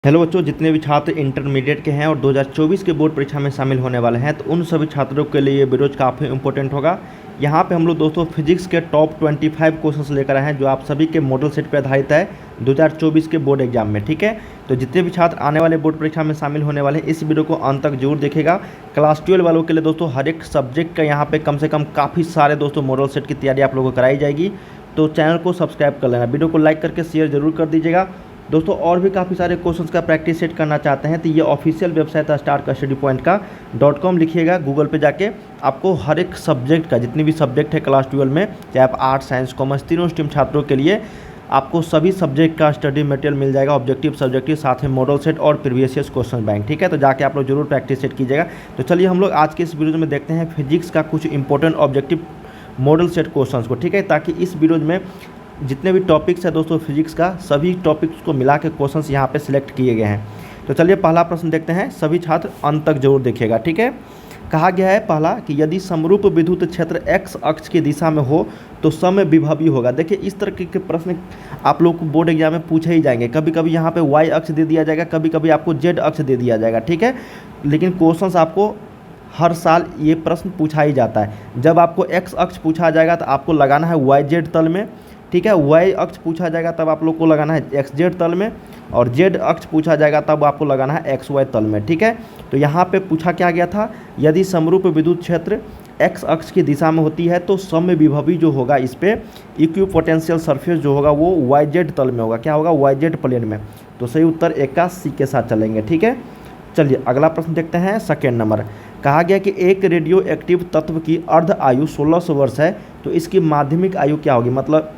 Hello बच्चों, जितने भी छात्र इंटरमीडिएट के हैं और 2024 के बोर्ड परीक्षा में शामिल होने वाले हैं तो उन सभी छात्रों के लिए ये वीडियो काफ़ी इंपॉर्टेंट होगा। यहाँ पे हम लोग दोस्तों फिजिक्स के टॉप 25 क्वेश्चंस लेकर आए हैं जो आप सभी के मॉडल सेट पर आधारित है 2024 के बोर्ड एग्जाम में। ठीक है, तो जितने भी छात्र आने वाले बोर्ड परीक्षा में शामिल होने वाले हैं इस वीडियो को अंत तक जरूर देखेगा। क्लास 12 वालों के लिए दोस्तों हर एक सब्जेक्ट का यहाँ पे कम से कम काफ़ी सारे दोस्तों मॉडल सेट की तैयारी आप लोगों को कराई जाएगी। तो चैनल को सब्सक्राइब कर लेना, वीडियो को लाइक करके शेयर जरूर कर दीजिएगा। दोस्तों और भी काफ़ी सारे क्वेश्चंस का प्रैक्टिस सेट करना चाहते हैं तो ये ऑफिशियल वेबसाइट है स्टार का स्टडी पॉइंट का .com लिखिएगा गूगल पे जाके, आपको हर एक सब्जेक्ट का जितनी भी सब्जेक्ट है क्लास 12 में, चाहे आप आर्ट्स साइंस कॉमर्स तीनों स्ट्रीम छात्रों के लिए आपको सभी सब्जेक्ट का स्टडी मटेरियल मिल जाएगा, ऑब्जेक्टिव सब्जेक्टिव साथ में मॉडल सेट और प्रीवियस ईयर क्वेश्चन बैंक। ठीक है, तो जाके आप लोग जरूर प्रैक्टिस सेट कीजिएगा। तो चलिए हम लोग आज के इस वीडियो में देखते हैं फिजिक्स का कुछ important objective model set question को। ठीक है, ताकि इस वीडियो में जितने भी टॉपिक्स है दोस्तों फिजिक्स का सभी टॉपिक्स को मिला के क्वेश्चंस यहाँ पे सिलेक्ट किए गए हैं। तो चलिए पहला प्रश्न देखते हैं, सभी छात्र अंत तक जरूर देखिएगा। ठीक है, कहा गया है पहला कि यदि समरूप विद्युत क्षेत्र x अक्ष की दिशा में हो तो समविभवी होगा। देखिए इस तरह के प्रश्न आप लोग को बोर्ड एग्जाम में पूछे ही जाएंगे। कभी कभी यहाँ पे y अक्ष दे दिया जाएगा, कभी कभी आपको z अक्ष दे दिया जाएगा। ठीक है, लेकिन क्वेश्चंस आपको हर साल ये प्रश्न पूछा ही जाता है। जब आपको x अक्ष पूछा जाएगा तो आपको लगाना है yz तल में। ठीक है, y अक्ष पूछा जाएगा तब आप लोग को लगाना है xz तल में, और z अक्ष पूछा जाएगा तब आपको लगाना है xy तल में। ठीक है, तो यहाँ पे पूछा क्या गया था, यदि समरूप विद्युत क्षेत्र x अक्ष की दिशा में होती है तो समविभवी जो होगा इस पे इक्विपोटेंशियल सरफेस जो होगा वो yz तल में होगा। क्या होगा, yz प्लेन में। तो सही उत्तर एक का सी के साथ चलेंगे। ठीक है, चलिए अगला प्रश्न देखते हैं। सेकेंड नंबर कहा गया कि एक रेडियो एक्टिव तत्व की अर्ध आयु 1600 वर्ष है तो इसकी माध्यमिक आयु क्या होगी, मतलब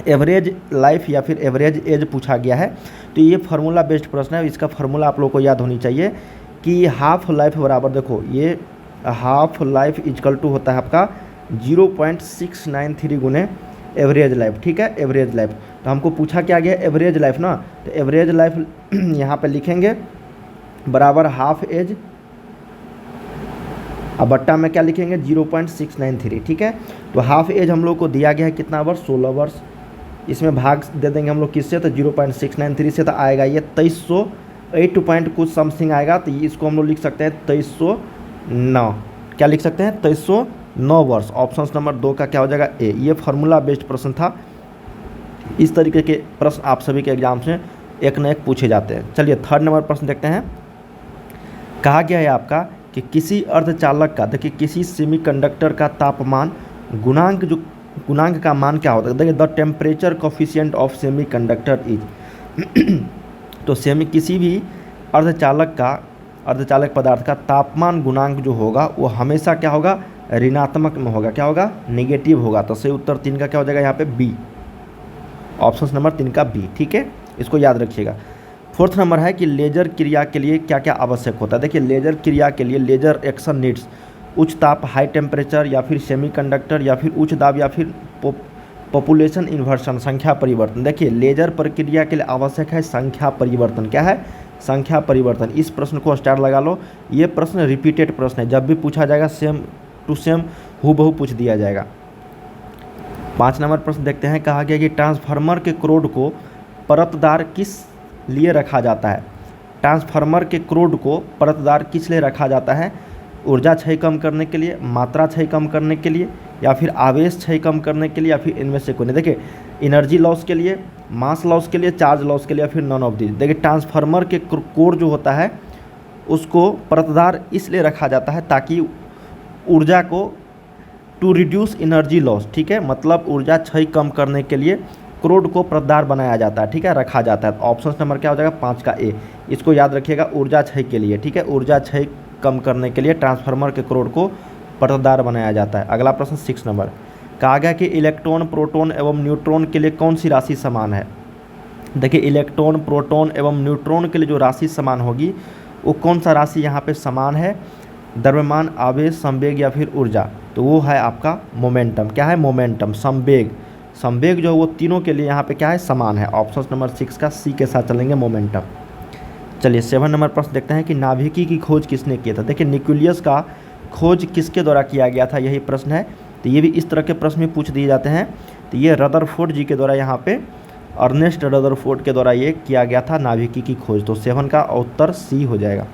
एवरेज लाइफ या फिर एवरेज एज पूछा गया है। तो ये फार्मूला बेस्ड प्रश्न है, इसका फार्मूला आप लोग को याद होनी चाहिए कि हाफ लाइफ बराबर, देखो ये हाफ लाइफ इजकल टू होता है आपका 0.693 गुने एवरेज लाइफ। ठीक है, एवरेज लाइफ। तो हमको पूछा क्या गया, एवरेज लाइफ ना, तो एवरेज लाइफ यहाँ पे लिखेंगे बराबर हाफ एज, अब बट्टा में क्या लिखेंगे 0.693। ठीक है, तो हाफ एज हम लोग को दिया गया है कितना वर्ष, 16 वर्ष। इसमें भाग दे देंगे हम लोग किससे, तो 0.693 से तो आएगा ये 2308 पॉइंट कुछ समथिंग आएगा। तो इसको हम लोग लिख सकते हैं 2309। क्या लिख सकते हैं, 2309 वर्ष। ऑप्शन नंबर 2 का क्या हो जाएगा ए। ये फार्मूला बेस्ड प्रश्न था। इस तरीके के प्रश्न आप सभी के एग्जाम्स में एक न एक पूछे जाते हैं। चलिए थर्ड नंबर प्रश्न देखते हैं। कहा गया है आपका कि किसी अर्धचालक का, देखिए किसी सेमीकंडक्टर का तापमान गुणांक, जो गुणांक का मान क्या होता है, देखिए the temperature coefficient of semiconductor is तो किसी भी अर्धचालक पदार्थ का तापमान गुणांक जो होगा वो हमेशा क्या होगा, ऋणात्मक में होगा। क्या होगा, नेगेटिव होगा। तो सही उत्तर 3 का क्या हो जाएगा यहाँ पे बी। ऑप्शन नंबर 3 का बी। ठीक है, इसको याद रखिएगा। फोर्थ नंबर है कि लेजर क्रिया के लिए क्या क्या आवश्यक होता है। देखिए लेजर क्रिया के लिए लेजर एक्शन नीड्स उच्च ताप हाई टेम्परेचर या फिर सेमीकंडक्टर या फिर उच्च दाब या फिर पॉपुलेशन इन्वर्सन संख्या परिवर्तन। देखिए लेजर प्रक्रिया के लिए आवश्यक है संख्या परिवर्तन। क्या है, संख्या परिवर्तन। इस प्रश्न को स्टार लगा लो, ये प्रश्न रिपीटेड प्रश्न है, जब भी पूछा जाएगा सेम टू सेम हूबहू पूछ दिया जाएगा। 5 नंबर प्रश्न देखते हैं। कहा गया कि ट्रांसफार्मर के क्रोड को परतदार किस लिए रखा जाता है। ट्रांसफार्मर के क्रोड को परतदार किस लिए रखा जाता है, ऊर्जा क्षय कम करने के लिए, मात्रा क्षय कम करने के लिए, या फिर आवेश क्षय कम करने के लिए, या फिर इनमें से कोई नहीं। देखिए एनर्जी लॉस के लिए, मास लॉस के लिए, चार्ज लॉस के लिए, या फिर नॉन ऑफ दिस। देखिए ट्रांसफार्मर के कोर जो होता है उसको परतदार इसलिए रखा जाता है ताकि ऊर्जा को टू रिड्यूस एनर्जी लॉस। ठीक है, मतलब ऊर्जा क्षय कम करने के लिए क्रोड को परतदार बनाया जाता है। ठीक है, रखा जाता है। ऑप्शन नंबर क्या हो जाएगा 5 का ए। इसको याद रखिएगा, ऊर्जा क्षय के लिए। ठीक है, ऊर्जा क्षय कम करने के लिए ट्रांसफार्मर के क्रोड को परतदार बनाया जाता है। अगला प्रश्न 6 नंबर। कहा गया कि इलेक्ट्रॉन प्रोटॉन एवं न्यूट्रॉन के लिए कौन सी राशि समान है। देखिए इलेक्ट्रॉन प्रोटॉन एवं न्यूट्रॉन के लिए जो राशि समान होगी वो कौन सा राशि यहाँ पे समान है, द्रव्यमान, आवेश, संवेग या फिर ऊर्जा। तो वो है आपका मोमेंटम। क्या है, मोमेंटम, संवेग। संवेग जो है वो तीनों के लिए यहाँ पे क्या है, समान है। ऑप्शन नंबर 6 का सी के साथ चलेंगे, मोमेंटम। चलिए 7 नंबर प्रश्न देखते हैं कि नाभिकी की खोज किसने किया था। देखिए न्यूक्लियस का खोज किसके द्वारा किया गया था, यही प्रश्न है। तो ये भी इस तरह के प्रश्न भी पूछ दिए जाते हैं। तो ये रदरफोर्ड जी के द्वारा यहाँ पे अर्नेस्ट रदरफोर्ड के द्वारा ये किया गया था नाभिकी की खोज। तो 7 का उत्तर सी हो जाएगा।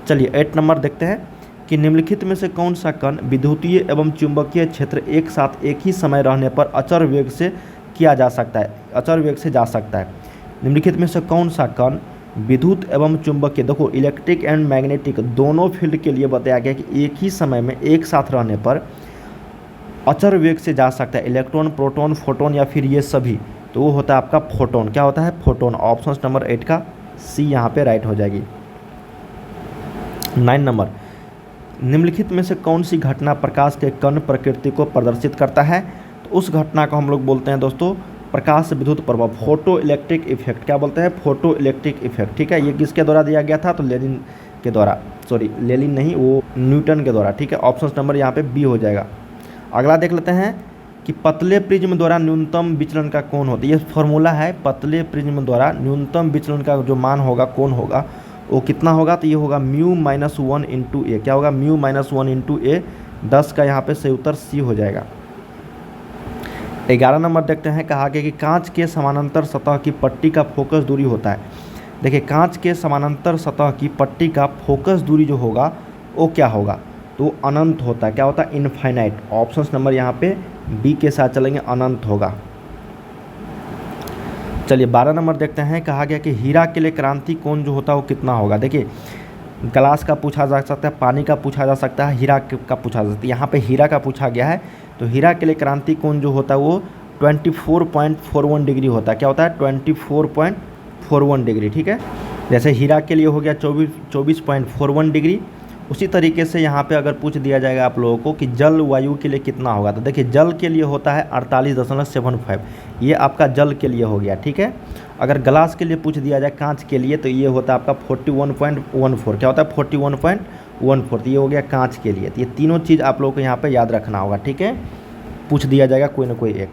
चलिए 8 नंबर देखते हैं कि निम्नलिखित में से कौन सा कण विद्युतीय एवं चुंबकीय क्षेत्र एक साथ एक ही समय रहने पर अचर वेग से किया जा सकता है, अचर वेग से जा सकता है। निम्नलिखित में से कौन सा कण विद्युत एवं चुंबकीय, देखो इलेक्ट्रिक एंड मैग्नेटिक दोनों फील्ड के लिए बताया गया कि एक ही समय में एक साथ रहने पर अचर वेग से जा सकता है, इलेक्ट्रॉन, प्रोटॉन, फोटोन या फिर ये सभी। तो वो होता है आपका फोटोन। क्या होता है? फोटोन। ऑप्शन नंबर 8 का सी यहाँ पे राइट हो जाएगी। 9 नंबर, निम्नलिखित में से कौन सी घटना प्रकाश के कण प्रकृति को प्रदर्शित करता है? तो उस घटना को हम लोग बोलते हैं दोस्तों प्रकाश विद्युत प्रभाव, फोटो इलेक्ट्रिक इफेक्ट। क्या बोलते हैं? Photo electric effect. ठीक है, ये किसके द्वारा दिया गया था? तो लेनिन के द्वारा, सॉरी लेनिन नहीं, वो न्यूटन के द्वारा। ठीक है, ऑप्शन नंबर यहाँ पे बी हो जाएगा। अगला देख लेते हैं कि पतले प्रिज्म द्वारा न्यूनतम विचलन का कोण होता है। ये फॉर्मूला है, पतले प्रिज्म द्वारा न्यूनतम विचलन का जो मान होगा, कोण होगा, वो कितना होगा? तो ये होगा μ-1 इंटू ए। क्या होगा? μ-1 इंटू ए। 10 का यहाँ पे सही उत्तर सी हो जाएगा। 11 नंबर देखते हैं, कहा गया कि कांच के समानांतर सतह की पट्टी का फोकस दूरी होता है। देखिए कांच के समानांतर सतह की पट्टी का फोकस दूरी जो होगा वो क्या होगा? तो अनंत होता है। क्या होता है? इनफाइनाइट। ऑप्शन नंबर यहाँ पे बी के साथ चलेंगे, अनंत होगा। चलिए 12 नंबर देखते हैं, कहा गया कि हीरा के लिए क्रांति कोण जो होता है वो कितना होगा? देखिए ग्लास का पूछा जा सकता है, पानी का पूछा जा सकता है, हीरा का पूछा जा सकता है। यहाँ पे हीरा का पूछा गया है, तो हीरा के लिए क्रांति कोण जो होता है वो 24.41 डिग्री होता है। क्या होता है? 24.41 डिग्री। ठीक है, जैसे हीरा के लिए हो गया 24.41 डिग्री, उसी तरीके से यहाँ पे अगर पूछ दिया जाएगा आप लोगों को कि जल वायु के लिए कितना होगा, तो देखिए जल के लिए होता है 48.75, ये आपका जल के लिए हो गया। ठीक है, अगर ग्लास के लिए पूछ दिया जाए कांच के लिए, तो ये होता है आपका 41.14। क्या होता है? 41.14। तो ये हो गया कांच के लिए। तो ये तीनों चीज़ आप लोगों को यहाँ पे याद रखना होगा। ठीक है, पूछ दिया जाएगा कोई ना कोई एक।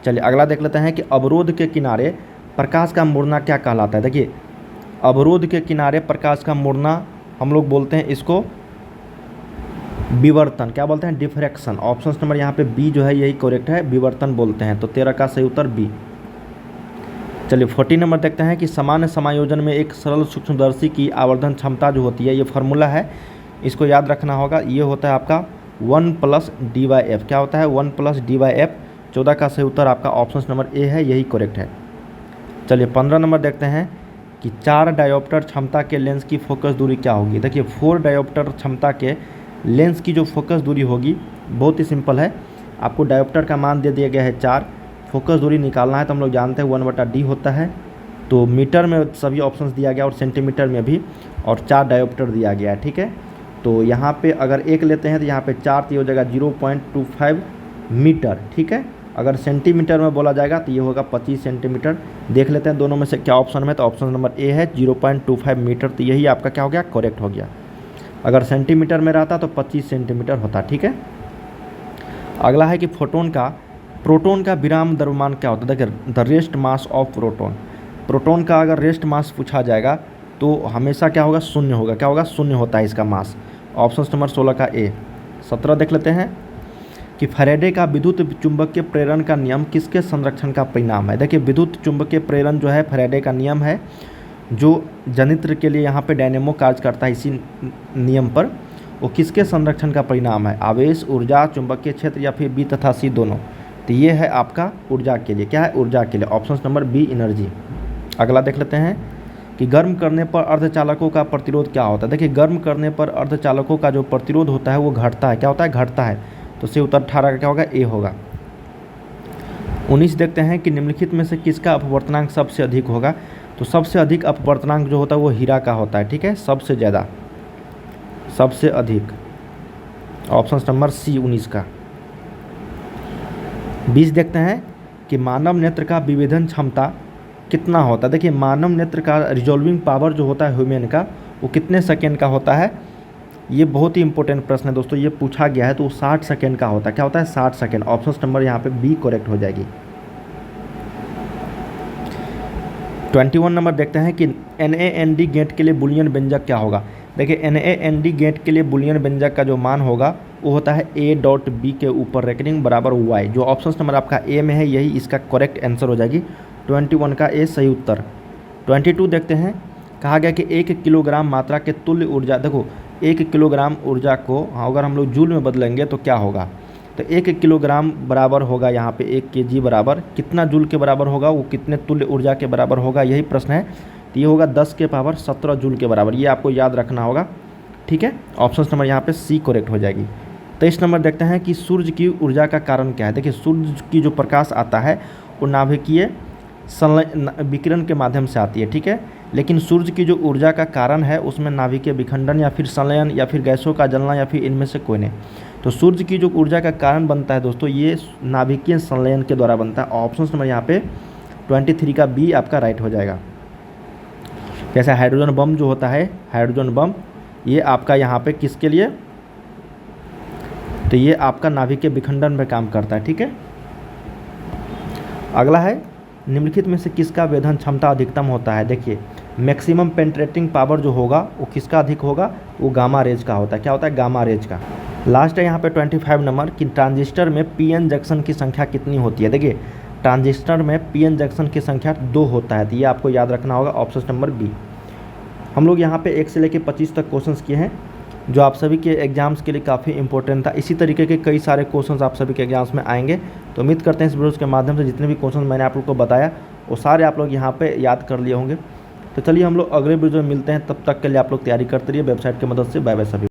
चलिए अगला देख लेते हैं कि अवरोध के किनारे प्रकाश का मुड़ना क्या कहलाता है? देखिए अवरोध के किनारे प्रकाश का मुड़ना हम लोग बोलते हैं इसको विवर्तन। क्या बोलते हैं? डिफ्रैक्शन। ऑप्शन नंबर यहाँ पे बी जो है यही करेक्ट है, विवर्तन बोलते हैं। तो 13 का सही उत्तर बी। चलिए 40 नंबर देखते हैं कि सामान्य समायोजन में एक सरल सूक्ष्मदर्शी की आवर्धन क्षमता जो होती है, ये फार्मूला है, इसको याद रखना होगा। ये होता है आपका 1 + d/f। क्या होता है? 1 + d/f। 14 का सही उत्तर आपका ऑप्शन नंबर ए है, यही करेक्ट है। चलिए 15 नंबर देखते हैं कि 4 डायोप्टर क्षमता के लेंस की फोकस दूरी क्या होगी? देखिए 4 डायोप्टर क्षमता के लेंस की जो फोकस दूरी होगी बहुत ही सिंपल है। आपको डायोप्टर का मान दे दिया गया है 4, फोकस दूरी निकालना है तो हम लोग जानते हैं 1/d होता है। तो मीटर में सभी ऑप्शंस दिया गया और सेंटीमीटर में भी, और 4 डायोप्टर दिया गया है। ठीक है, तो यहाँ पे अगर 1 लेते हैं तो यहाँ पे 4 तो ये हो जाएगा 0.25 मीटर। ठीक है, अगर सेंटीमीटर में बोला जाएगा तो ये होगा 25 सेंटीमीटर। देख लेते हैं दोनों में से क्या ऑप्शन में, तो ऑप्शन नंबर ए है 0.25 मीटर। तो यही आपका क्या हो गया? करेक्ट हो गया। अगर सेंटीमीटर में रहता तो 25 सेंटीमीटर होता। ठीक है, अगला है कि प्रोटॉन का विराम द्रव्यमान क्या होता है? देखिए the rest mass of proton. Proton का अगर रेस्ट मास पूछा जाएगा तो हमेशा क्या होगा? शून्य होगा। क्या होगा? शून्य होता है इसका मास। ऑप्शन नंबर 16 का ए। 17 देख लेते हैं कि फैराडे का विद्युत चुंबकीय प्रेरण का नियम किसके संरक्षण का परिणाम है? देखिए विद्युत चुंबकीय प्रेरण जो है फैराडे का नियम है, जो जनित्र के लिए यहाँ पे डायनेमो कार्य करता है इसी नियम पर, वो किसके संरक्षण का परिणाम है? आवेश, ऊर्जा, चुंबकीय क्षेत्र या फिर बी तथा सी दोनों। तो ये है आपका ऊर्जा के लिए। क्या है? ऊर्जा के लिए। Option number B energy. अगला देख लेते हैं कि गर्म करने पर अर्धचालकों का प्रतिरोध क्या होता है? देखिए गर्म करने पर अर्धचालकों का जो प्रतिरोध होता है वो घटता है। क्या होता है? घटता है। तो सही उत्तर 18 का क्या होगा? ए होगा। 19 देखते हैं कि निम्नलिखित में से किसका अपवर्तनांक सबसे अधिक होगा? तो सबसे अधिक अपवर्तनांक जो होता है वो हीरा का होता है। ठीक है, सबसे ज़्यादा, सबसे अधिक। ऑप्शन नंबर सी 19 का। 20 देखते हैं कि मानव नेत्र का विभेदन क्षमता कितना होता है? देखिए मानव नेत्र का रिजॉल्विंग पावर जो होता है ह्यूमन का, वो कितने सेकेंड का होता है? ये बहुत ही इंपॉर्टेंट प्रश्न है दोस्तों, ये पूछा गया है। तो वो 60 सेकेंड का होता है। क्या होता है? 60 सेकेंड। ऑप्शन नंबर यहाँ पे बी करेक्ट हो जाएगी। 21 नंबर देखते हैं कि NaND गेट के लिए बुलियन व्यंजक क्या होगा? देखिए NaND गेट के लिए बुलियन व्यंजक का जो मान होगा वो होता है A.B के ऊपर रेकनिंग बराबर Y। जो ऑप्शन नंबर आपका ए में है यही इसका करेक्ट आंसर हो जाएगी। 21 का ए सही उत्तर। 22 देखते हैं, कहा गया कि 1 किलोग्राम मात्रा के तुल्य ऊर्जा, देखो 1 किलोग्राम ऊर्जा को अगर हम लोग जूल में बदलेंगे तो क्या होगा, तो 1 किलोग्राम बराबर होगा यहाँ पे 1 kg बराबर कितना जूल के बराबर होगा, वो कितने तुल्य ऊर्जा के बराबर होगा, यही प्रश्न है। तो ये होगा 10 के पावर 17 जूल के बराबर, ये आपको याद रखना होगा। ठीक है, ऑप्शन नंबर यहाँ पे सी करेक्ट हो जाएगी। 23 नंबर देखते हैं कि सूर्य की ऊर्जा का कारण क्या है। देखिए सूर्य की जो प्रकाश आता है वो नाभिकीय विकिरण के माध्यम से आती है, ठीक है, लेकिन सूर्य की जो ऊर्जा का कारण है उसमें नाभिकीय विखंडन या फिर संलयन या फिर गैसों का जलना या फिर इनमें से कोई नहीं। तो सूर्य की जो ऊर्जा का कारण बनता है दोस्तों, ये नाभिकीय संलयन के द्वारा बनता है। ऑप्शन नंबर यहाँ पे 23 का बी आपका राइट हो जाएगा। जैसे हाइड्रोजन बम जो होता है, हाइड्रोजन बम ये आपका यहाँ पे किसके लिए, तो ये आपका नाभिकीय विखंडन में काम करता है। ठीक है, अगला है निम्नलिखित में से किसका वेधन क्षमता अधिकतम होता है। देखिए मैक्सिमम पेंट्रेटिंग पावर जो होगा वो किसका अधिक होगा, वो गामा रेज का होता है। क्या होता है, गामा रेज का। लास्ट है यहाँ पे 25 नंबर कि ट्रांजिस्टर में पीएन जंक्शन की संख्या कितनी होती है। देखिए ट्रांजिस्टर में पीएन जंक्शन की संख्या 2 होता है, तो ये आपको याद रखना होगा, ऑप्शन नंबर बी। हम लोग यहाँ पे 1 से लेकर 25 तक क्वेश्चंस किए हैं जो आप सभी के एग्जाम्स के लिए काफ़ी इंपॉर्टेंट था। इसी तरीके के कई सारे क्वेश्चंस आप सभी के एग्जाम्स में आएंगे। तो उम्मीद करते हैं इस वीडियो के माध्यम से जितने भी क्वेश्चन मैंने आप लोग को बताया वो सारे आप लोग यहाँ पे याद कर लिए होंगे। तो चलिए हम लोग अगले वीडियो में मिलते हैं, तब तक के लिए आप लोग तैयारी करते रहिए वेबसाइट की मदद से। बाय बाय सभी।